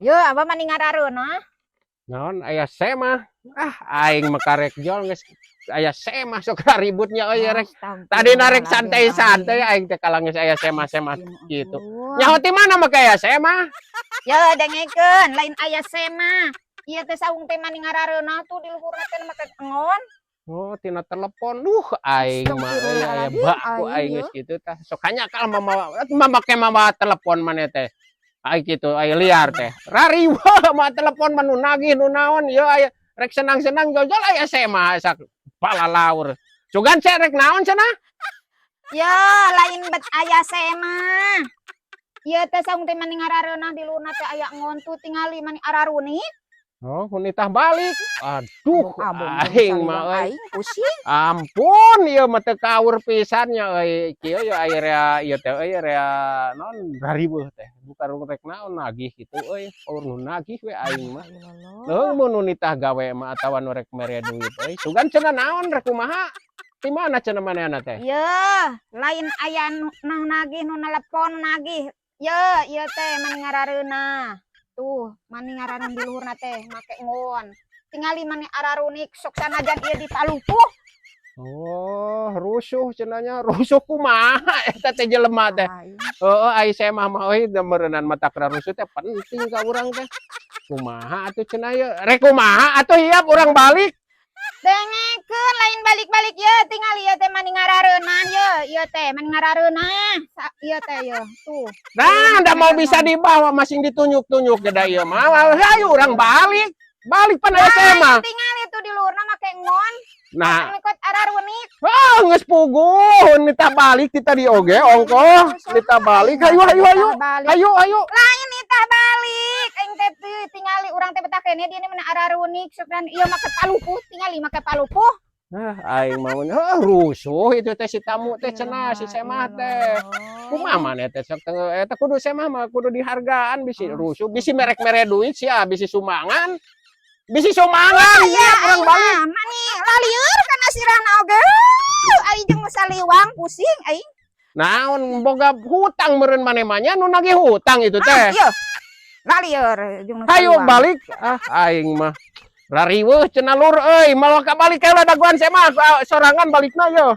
Yo, apa maning ngarareuna? Naon aya sema. Aing makarek jol geus aya sema sok ributnya euy rek. Tadi narek santai-santai aing teh kalang geus aya sema-sema kitu. Nyaho ti mana make aya sema? Yo, dengekeun, lain aya sema. Ieu teh saung teh maning ngarareuna tuh di luhurna teh make ngon. Oh, tina telepon. Aing mah euy aya baku aing geus kitu tah. Sok hanyakal make mama telepon maneh teh. Ai gitu, ai liar teh. Rariweuh mah telepon mah nu nagih nu naon, ieu aya rek senang-senang jol-jol aya sema sak palalaur. Sugan ce rek naon cenah? Yo, lain bet aya sema. Ieu teh saung teh maning ngarareuna di luhurna teh aya ngon tuh tingali maning araruni. Oh, hunitah balik. Aduh, aing mah euy. Pusing. Ampun, ieu mah teu kaur pisan nya euy. Kieu ya aya ieu teh euy rea naon rariweuh teh. Bukan rek naon nagih kitu euy. Or nu nagih we aing mah. Leuh mun nu nitah gawe mah atawa nu rek mere duit euy. Sugan cenah naon rek kumaha? Di mana cenah manehna teh? Yo, lain aya nu nagih nu nelepon nagih. Yo, ieu teh maning ngarareuna. Tuh, maning ngarareuna di luhurna teh make ngon. Tingali maning ararunik sok sanajan ieu dipalupuh. Oh, rusuh cenanya. Rusuh kumaha eta teh jelema teh. Heeh, ai sema mah euy meureunnan mata kena rusuh teh penting ka urang teh. Kumaha atuh cenah ieu? Rek kumaha atuh hiap urang balik? Dengekeun lain balik-balik ye tingali ieu teh maning ngarareuna ye. Ieu teh maning ngarareuna. Ieu teh ye. Tuh. Nah, da mau bisa dibawa masing ditunjuk-tunjuk geda ieu mah. Hayu urang balik. Balik pan aya sema. Tingali tuh di luhurna make ngon. Nah, Ikut ararunik. geus puguh nita balik kita di oge ongkoh. Nita balik. Hayu. Hayu. Lain nitah balik. Aing teh tingali urang teh betah kene dia mana ararunik sok dan ieu make palupuh tingali make palupuh. Aing maunya rusuh itu teh si tamu teh cenah si semah teh. Kumaha maneh teh sok eta kudu semah mah kudu dihargaan bisi rusuh, bisi merek-mere duit sia bisi sumbangan. Bisi sumbangan ya urang balik. Mani lalieur kana sirahna oge. Aing jeung saliwang pusing aing. Naon boga hutang meureun maneh mah nya nu nagih hutang itu teh. Ieu. Lalieur jeung Hayu balik. Aing mah rariweuh cenah lur euy, malah ka balik kae daguan semah sorangan balikna yo.